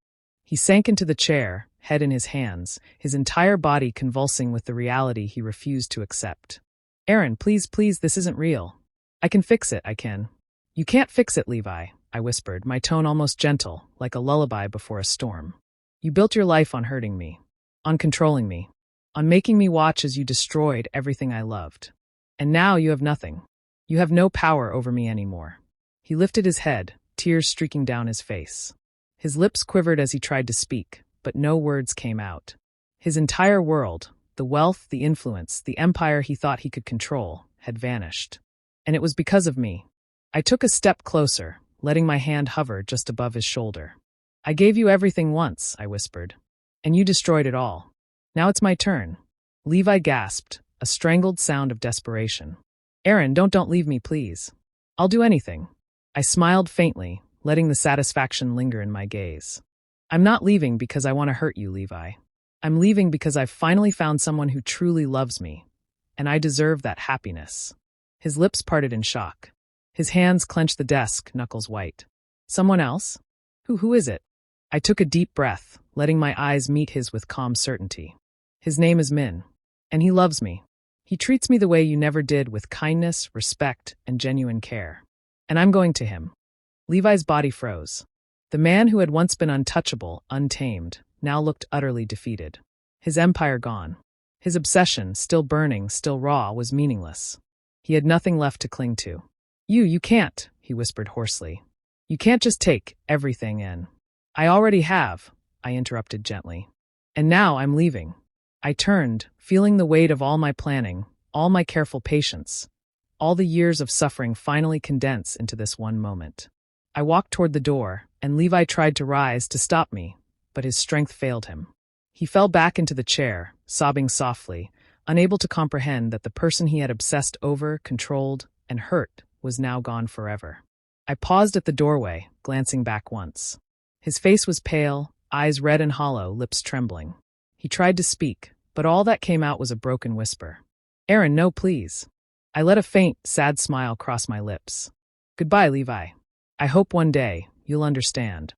A: He sank into the chair, head in his hands, his entire body convulsing with the reality he refused to accept. Aaron, please, this isn't real. I can fix it, I can. You can't fix it, Levi, I whispered, my tone almost gentle, like a lullaby before a storm. You built your life on hurting me, on controlling me, on making me watch as you destroyed everything I loved. And now you have nothing. You have no power over me anymore. He lifted his head, tears streaking down his face. His lips quivered as he tried to speak, but no words came out. His entire world, the wealth, the influence, the empire he thought he could control, had vanished. And it was because of me. I took a step closer, letting my hand hover just above his shoulder. I gave you everything once, I whispered. And you destroyed it all. Now it's my turn. Levi gasped, a strangled sound of desperation. Aaron, don't leave me, please. I'll do anything. I smiled faintly, letting the satisfaction linger in my gaze. I'm not leaving because I want to hurt you, Levi. I'm leaving because I've finally found someone who truly loves me, and I deserve that happiness. His lips parted in shock. His hands clenched the desk, knuckles white. Someone else? Who is it? I took a deep breath, letting my eyes meet his with calm certainty. His name is Min, and he loves me. He treats me the way you never did, with kindness, respect, and genuine care. And I'm going to him. Levi's body froze. The man who had once been untouchable, untamed, now looked utterly defeated. His empire gone. His obsession, still burning, still raw, was meaningless. He had nothing left to cling to. You can't, he whispered hoarsely. You can't just take everything in. I already have, I interrupted gently. And now I'm leaving. I turned, feeling the weight of all my planning, all my careful patience. All the years of suffering finally condense into this one moment. I walked toward the door, and Levi tried to rise to stop me, but his strength failed him. He fell back into the chair, sobbing softly, unable to comprehend that the person he had obsessed over, controlled, and hurt was now gone forever. I paused at the doorway, glancing back once. His face was pale, eyes red and hollow, lips trembling. He tried to speak, but all that came out was a broken whisper. Aaron, no, please. I let a faint, sad smile cross my lips. Goodbye, Levi. I hope one day you'll understand.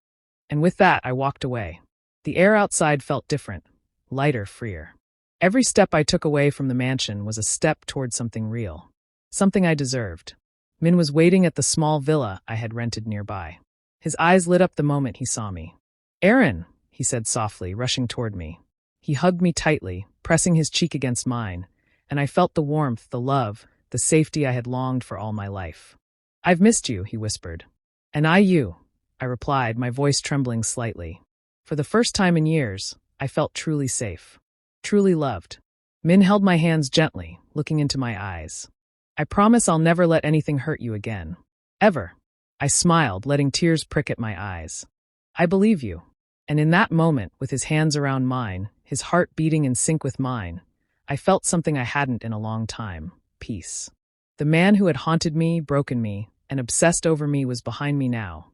A: And with that, I walked away. The air outside felt different, lighter, freer. Every step I took away from the mansion was a step toward something real. Something I deserved. Min was waiting at the small villa I had rented nearby. His eyes lit up the moment he saw me. "Aaron," he said softly, rushing toward me. He hugged me tightly, pressing his cheek against mine, and I felt the warmth, the love, the safety I had longed for all my life. "I've missed you," he whispered. "And I you," I replied, my voice trembling slightly. For the first time in years, I felt truly safe. Truly loved. Min held my hands gently, looking into my eyes. "I promise I'll never let anything hurt you again. Ever." I smiled, letting tears prick at my eyes. "I believe you." And in that moment, with his hands around mine, his heart beating in sync with mine, I felt something I hadn't in a long time: peace. The man who had haunted me, broken me, and obsessed over me was behind me now.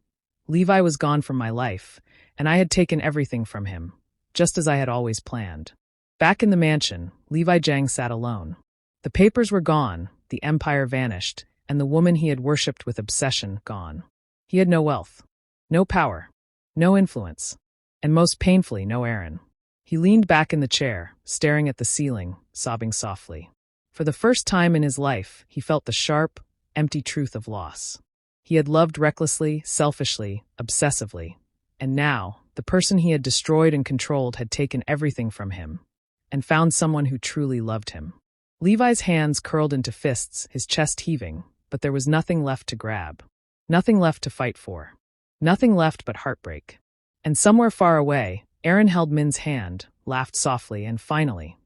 A: Levi was gone from my life, and I had taken everything from him, just as I had always planned. Back in the mansion, Levi Jang sat alone. The papers were gone, the empire vanished, and the woman he had worshipped with obsession gone. He had no wealth, no power, no influence, and most painfully, no Aaron. He leaned back in the chair, staring at the ceiling, sobbing softly. For the first time in his life, he felt the sharp, empty truth of loss. He had loved recklessly, selfishly, obsessively, and now, the person he had destroyed and controlled had taken everything from him, and found someone who truly loved him. Levi's hands curled into fists, his chest heaving, but there was nothing left to grab. Nothing left to fight for. Nothing left but heartbreak. And somewhere far away, Aaron held Min's hand, laughed softly, and finally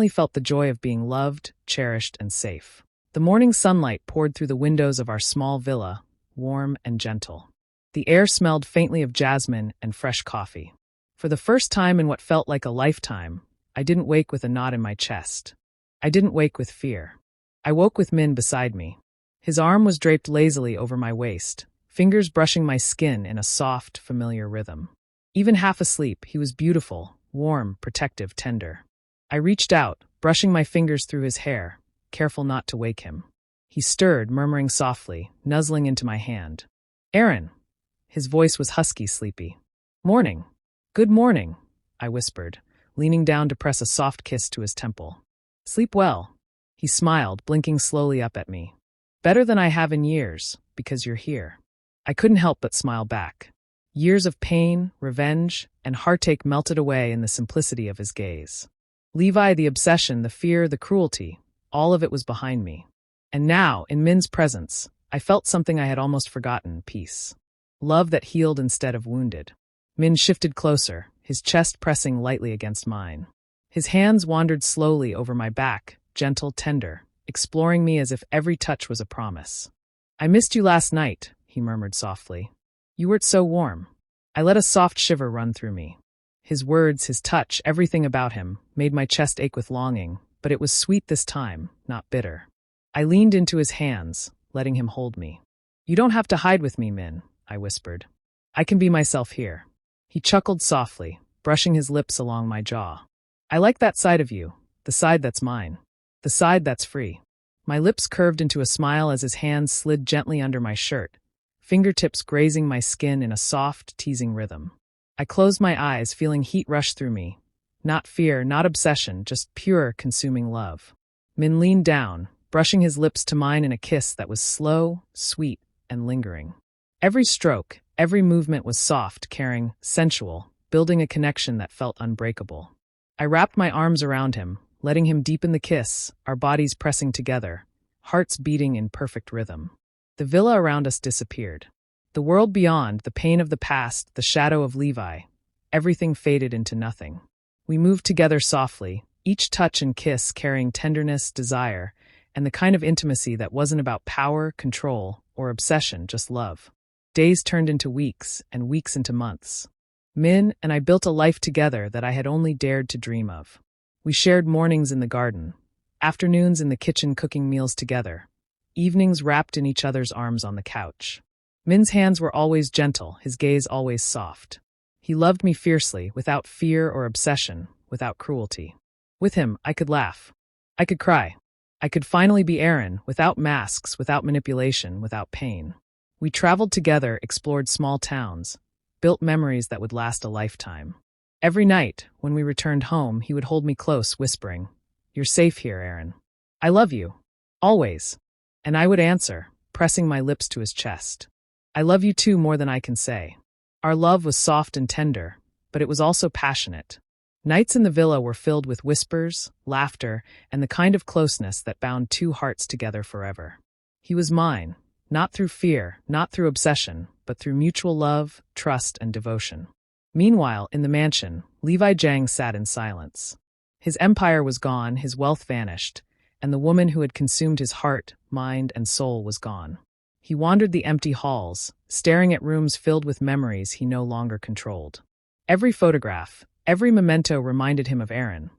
A: felt the joy of being loved, cherished, and safe. The morning sunlight poured through the windows of our small villa, warm and gentle. The air smelled faintly of jasmine and fresh coffee. For the first time in what felt like a lifetime, I didn't wake with a knot in my chest. I didn't wake with fear. I woke with Min beside me. His arm was draped lazily over my waist, fingers brushing my skin in a soft, familiar rhythm. Even half asleep, he was beautiful, warm, protective, tender. I reached out, brushing my fingers through his hair, careful not to wake him. He stirred, murmuring softly, nuzzling into my hand. "Aaron." His voice was husky, sleepy. "Morning." "Good morning," I whispered, leaning down to press a soft kiss to his temple. "Sleep well." He smiled, blinking slowly up at me. "Better than I have in years, because you're here." I couldn't help but smile back. Years of pain, revenge, and heartache melted away in the simplicity of his gaze. Levi, the obsession, the fear, the cruelty, all of it was behind me. And now, in Min's presence, I felt something I had almost forgotten: peace. Love that healed instead of wounded. Min shifted closer, his chest pressing lightly against mine. His hands wandered slowly over my back, gentle, tender, exploring me as if every touch was a promise. "I missed you last night," he murmured softly. "You weren't so warm." I let a soft shiver run through me. His words, his touch, everything about him, made my chest ache with longing, but it was sweet this time, not bitter. I leaned into his hands, letting him hold me. "You don't have to hide with me, Min," I whispered. "I can be myself here." He chuckled softly, brushing his lips along my jaw. "I like that side of you, the side that's mine, the side that's free." My lips curved into a smile as his hands slid gently under my shirt, fingertips grazing my skin in a soft, teasing rhythm. I closed my eyes, feeling heat rush through me. Not fear, not obsession, just pure, consuming love. Min leaned down, brushing his lips to mine in a kiss that was slow, sweet, and lingering. Every stroke, every movement was soft, caring, sensual, building a connection that felt unbreakable. I wrapped my arms around him, letting him deepen the kiss, our bodies pressing together, hearts beating in perfect rhythm. The villa around us disappeared. The world beyond, the pain of the past, the shadow of Levi, everything faded into nothing. We moved together softly, each touch and kiss carrying tenderness, desire, and the kind of intimacy that wasn't about power, control, or obsession, just love. Days turned into weeks, and weeks into months. Min and I built a life together that I had only dared to dream of. We shared mornings in the garden, afternoons in the kitchen cooking meals together, evenings wrapped in each other's arms on the couch. Min's hands were always gentle, his gaze always soft. He loved me fiercely, without fear or obsession, without cruelty. With him, I could laugh. I could cry. I could finally be Aaron, without masks, without manipulation, without pain. We traveled together, explored small towns, built memories that would last a lifetime. Every night, when we returned home, he would hold me close, whispering, "You're safe here, Aaron. I love you. Always." And I would answer, pressing my lips to his chest, "I love you too, more than I can say." Our love was soft and tender, but it was also passionate. Nights in the villa were filled with whispers, laughter, and the kind of closeness that bound two hearts together forever. He was mine, not through fear, not through obsession, but through mutual love, trust, and devotion. Meanwhile, in the mansion, Levi Jang sat in silence. His empire was gone, his wealth vanished, and the woman who had consumed his heart, mind, and soul was gone. He wandered the empty halls, staring at rooms filled with memories he no longer controlled. Every photograph, every memento reminded him of Aaron,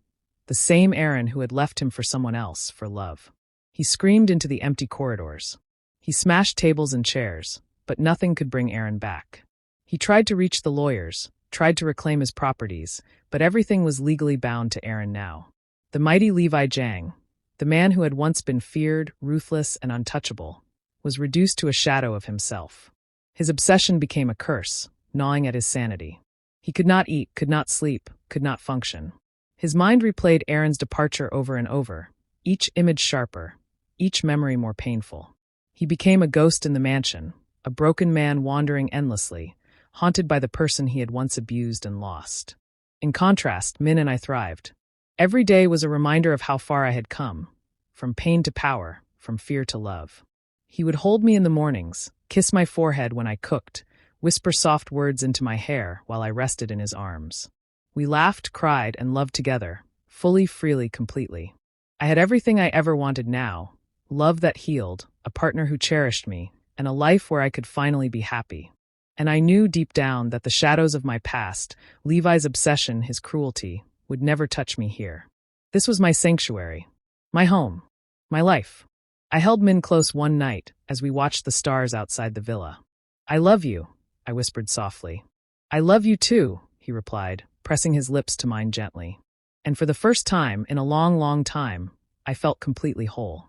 A: the same Aaron who had left him for someone else, for love. He screamed into the empty corridors. He smashed tables and chairs, but nothing could bring Aaron back. He tried to reach the lawyers, tried to reclaim his properties, but everything was legally bound to Aaron now. The mighty Levi Jang, the man who had once been feared, ruthless, and untouchable, was reduced to a shadow of himself. His obsession became a curse, gnawing at his sanity. He could not eat, could not sleep, could not function. His mind replayed Aaron's departure over and over, each image sharper, each memory more painful. He became a ghost in the mansion, a broken man wandering endlessly, haunted by the person he had once abused and lost. In contrast, Min and I thrived. Every day was a reminder of how far I had come, from pain to power, from fear to love. He would hold me in the mornings, kiss my forehead when I cooked, whisper soft words into my hair while I rested in his arms. We laughed, cried, and loved together, fully, freely, completely. I had everything I ever wanted now: love that healed, a partner who cherished me, and a life where I could finally be happy. And I knew deep down that the shadows of my past, Levi's obsession, his cruelty, would never touch me here. This was my sanctuary, my home, my life. I held Min close one night as we watched the stars outside the villa. "I love you," I whispered softly. "I love you too," he replied, pressing his lips to mine gently. And for the first time in a long, long time, I felt completely whole.